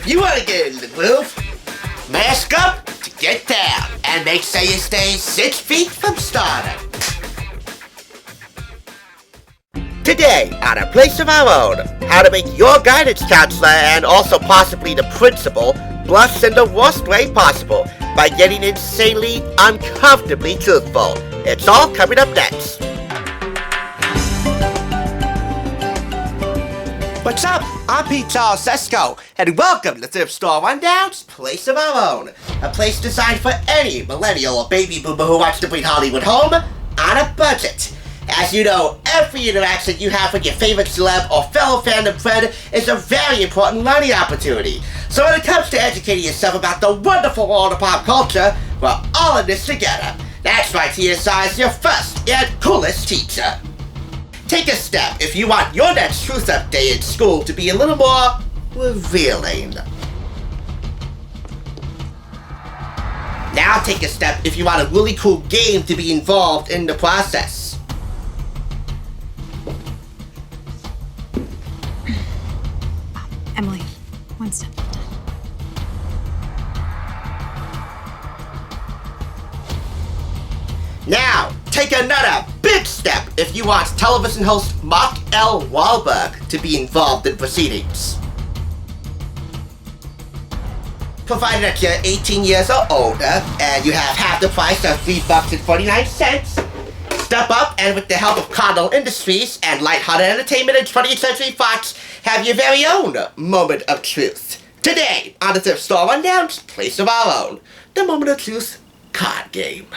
If you want to get in the groove, mask up to get down, and make sure you stay 6 feet from stardom. Today, on A Place of Our Own, how to make your guidance counselor and also possibly the principal blush in the worst way possible by getting insanely, uncomfortably truthful. It's all coming up next. What's up? I'm Pete Charles Sesko, and welcome to Thrift Store Rundown's Place of Our Own, a place designed for any millennial or baby boomer who wants to bring Hollywood home on a budget. As you know, every interaction you have with your favorite celeb or fellow fandom friend is a very important learning opportunity. So when it comes to educating yourself about the wonderful world of pop culture, we're all in this together. That's why TSI is your first and coolest teacher. Take a step if you want your next truth update in school to be a little more revealing. Now take a step if you want a really cool game to be involved in the process. Emily, one step. Now, take another big step if you want television host Mark L. Wahlberg to be involved in proceedings. Provided that you're 18 years or older and you have half the price of $3.49, step up and with the help of Cardinal Industries and Lighthearted Entertainment and 20th Century Fox, have your very own moment of truth. Today, on the Thrift Store Rundown's Place of Our Own, the Moment of Truth card game.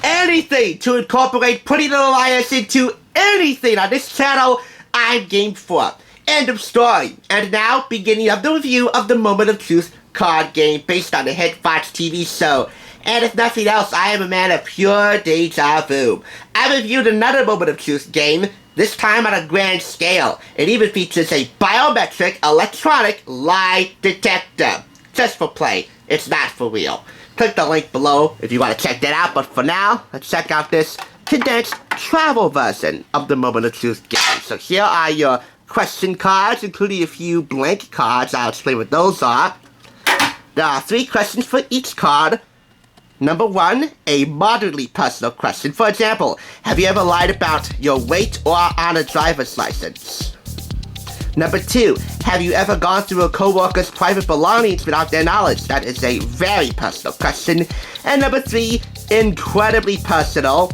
Anything to incorporate Pretty Little Liars into anything on this channel, I'm game for. End of story. And now, beginning of the review of the Moment of Truth card game based on the hit Fox TV show. And if nothing else, I am a man of pure deja vu. I reviewed another Moment of Truth game, this time on a grand scale. It even features a biometric electronic lie detector. Just for play, it's not for real. Click the link below if you want to check that out, but for now, let's check out this condensed travel version of the Moment of Truth game. So here are your question cards, including a few blank cards. I'll explain what those are. There are 3 questions for each card. Number 1, a moderately personal question. For example, have you ever lied about your weight or on a driver's license? Number 2, have you ever gone through a coworker's private belongings without their knowledge? That is a very personal question. And number 3, incredibly personal.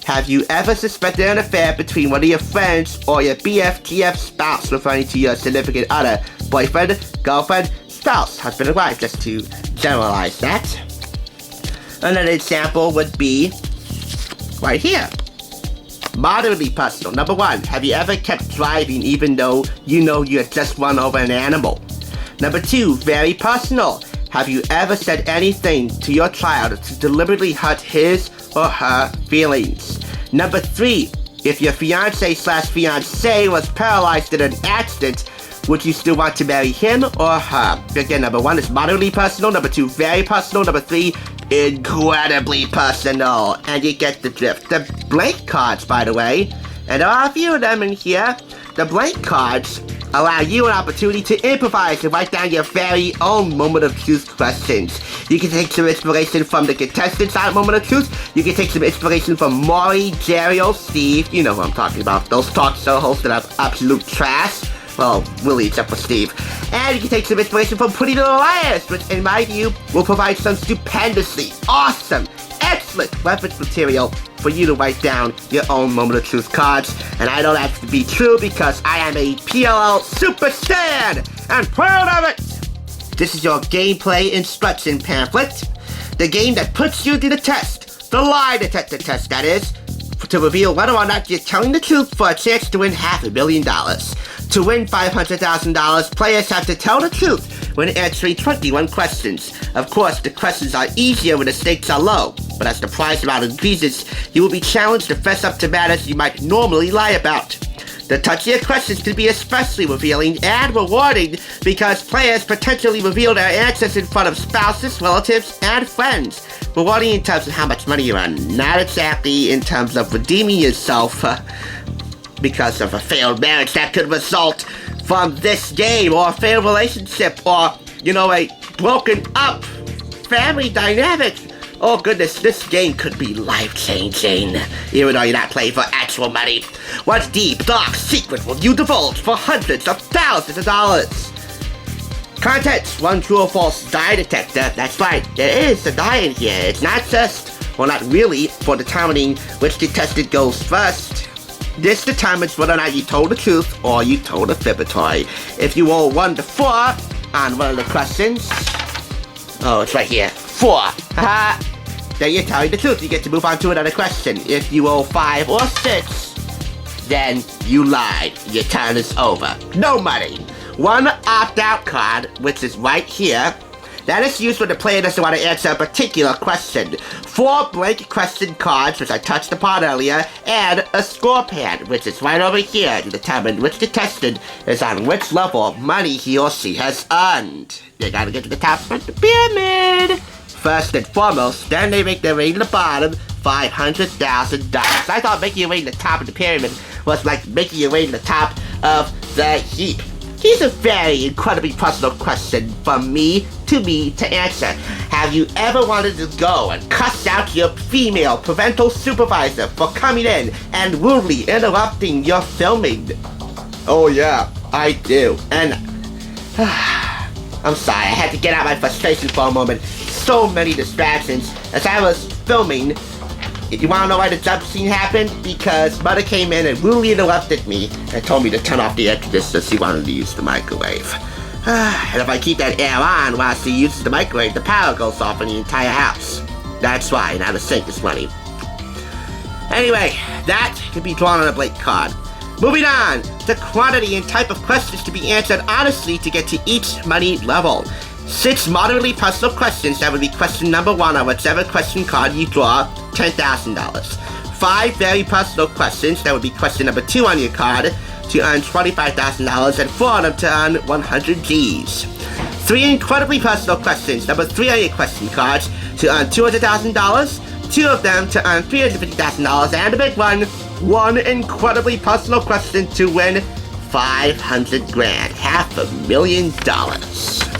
Have you ever suspected an affair between one of your friends or your BFGF spouse, referring to your significant other, boyfriend, girlfriend, spouse, husband, and wife, just to generalize that? Another example would be right here. Moderately personal. Number 1, have you ever kept driving even though you know you had just run over an animal? Number 2, very personal. Have you ever said anything to your child to deliberately hurt his or her feelings? Number 3, if your fiance/fiancée was paralyzed in an accident, would you still want to marry him or her? Again, number 1 is moderately personal. Number 2, very personal. Number 3, incredibly personal. And you get the drift. The blank cards, by the way, and there are a few of them in here. The blank cards allow you an opportunity to improvise and write down your very own Moment of Truth questions. You can take some inspiration from the contestants on Moment of Truth. You can take some inspiration from Maury, Jerry, or Steve. You know who I'm talking about. Those talk show hosts that are absolute trash. Well, really, except for Steve. And you can take some inspiration from Pretty Little Liars, which, in my view, will provide some stupendously awesome, excellent reference material for you to write down your own Moment of Truth cards. And I know that to be true because I am a PLL super stan and proud of it! This is your gameplay instruction pamphlet. The game that puts you to the test. The lie detector test, that is. To reveal whether or not you're telling the truth for a chance to win $500,000. To win $500,000, players have to tell the truth when answering 21 questions. Of course, the questions are easier when the stakes are low. But as the prize amount increases, you will be challenged to fess up to matters you might normally lie about. The touchier questions can be especially revealing and rewarding because players potentially reveal their answers in front of spouses, relatives, and friends. Rewarding in terms of how much money you earn, not exactly in terms of redeeming yourself because of a failed marriage that could result from this game, or a failed relationship, or, a broken up family dynamic. Oh goodness, this game could be life-changing, even though you're not playing for actual money. What deep, dark secret will you divulge for hundreds of thousands of dollars? Contents: 1 true or false die detector. That's right, there is a die in here. It's not just, well, not really, for determining which contestant goes first. This determines whether or not you told the truth or you told a fibatory. If you roll 1 to 4 on one of the questions, oh, it's right here, 4, haha, then you're telling the truth. You get to move on to another question. If you roll 5 or 6, then you lied. Your turn is over. No money. 1 opt-out card, which is right here. That is used when the player doesn't want to answer a particular question. 4 blank question cards, which I touched upon earlier, and a score pad, which is right over here to determine which contestant is on which level of money he or she has earned. They gotta get to the top of the pyramid. First and foremost, then they make their way to the bottom, $500,000. I thought making your way to the top of the pyramid was like making your way to the top of the heap. Here's a very incredibly personal question from me to answer. Have you ever wanted to go and cuss out your female parental supervisor for coming in and rudely interrupting your filming? Oh yeah, I do. And I'm sorry, I had to get out my frustration for a moment. So many distractions. As I was filming, you wanna know why the jump scene happened? Because Mother came in and rudely interrupted me and told me to turn off the air conditioner. She wanted to use the microwave. And if I keep that air on while she uses the microwave, the power goes off in the entire house. That's why, now the sink is running. Anyway, that can be drawn on a blank card. Moving on, the quantity and type of questions to be answered honestly to get to each money level. 6 moderately personal questions, that would be question number 1 on whichever question card you draw, $10,000. 5 very personal questions, that would be question number 2 on your card, to earn $25,000, and 4 of them to earn 100 Gs. 3 incredibly personal questions, number 3 on your question cards, to earn $200,000, 2 of them to earn $350,000, and a big one, 1 incredibly personal question to win $500 grand, $500,000.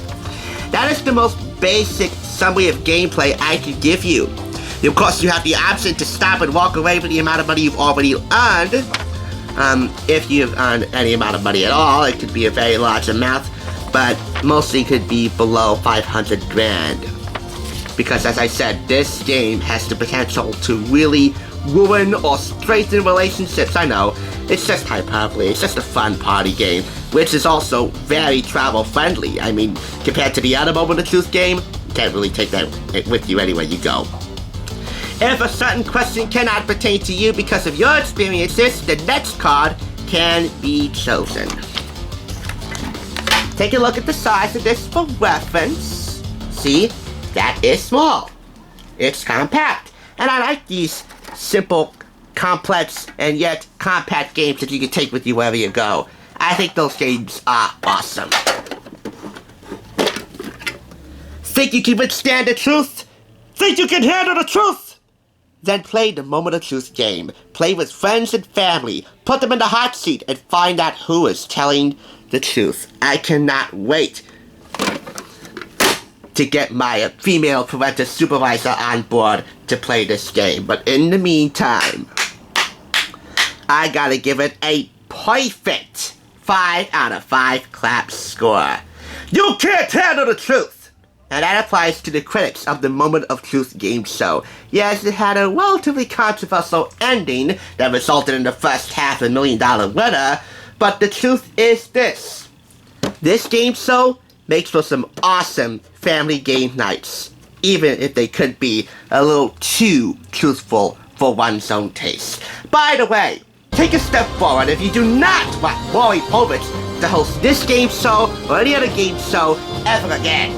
That is the most basic summary of gameplay I could give you. Of course, you have the option to stop and walk away with the amount of money you've already earned. If you've earned any amount of money at all, it could be a very large amount, but mostly could be below 500 grand. Because as I said, this game has the potential to really ruin or strengthen relationships. I know, it's just hyperbole, it's just a fun party game, which is also very travel friendly. I mean, compared to the other Moment of Truth game, you can't really take that with you anywhere you go. If a certain question cannot pertain to you because of your experiences, the next card can be chosen. Take a look at the size of this for reference. See, that is small. It's compact. And I like these simple, complex, and yet compact games that you can take with you wherever you go. I think those games are awesome. Think you can withstand the truth? Think you can handle the truth? Then play the Moment of Truth game. Play with friends and family. Put them in the hot seat and find out who is telling the truth. I cannot wait to get my female parental supervisor on board to play this game. But in the meantime, I gotta give it a perfect 5 out of 5 clap score. You can't handle the truth! And that applies to the critics of the Moment of Truth game show. Yes, it had a relatively controversial ending that resulted in the first $500,000 winner, but the truth is this. This game show makes for some awesome family game nights, even if they could be a little too truthful for one's own taste. By the way, take a step forward if you do not want Maury Povich to host this game show or any other game show ever again.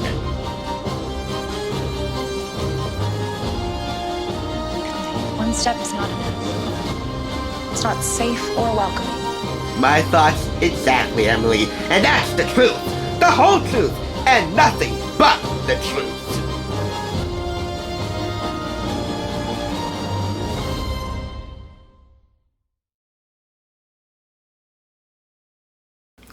step is not enough. It's not safe or welcoming. My thoughts exactly, Emily. And that's the truth. The whole truth. And nothing but the truth.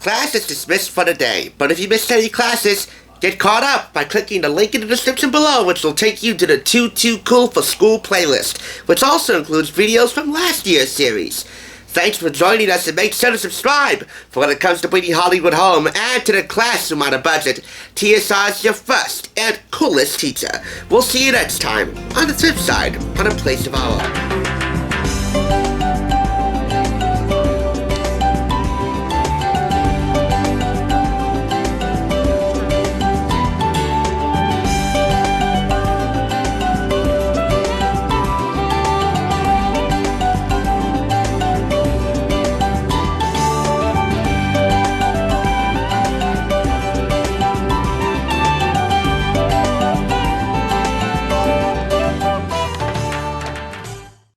Class is dismissed for the day, but if you missed any classes, get caught up by clicking the link in the description below, which will take you to the Too Cool for School playlist, which also includes videos from last year's series. Thanks for joining us, and make sure to subscribe for when it comes to bringing Hollywood home and to the classroom on a budget. TSR is your first and coolest teacher. We'll see you next time on the flip side, on A Place of Our Own.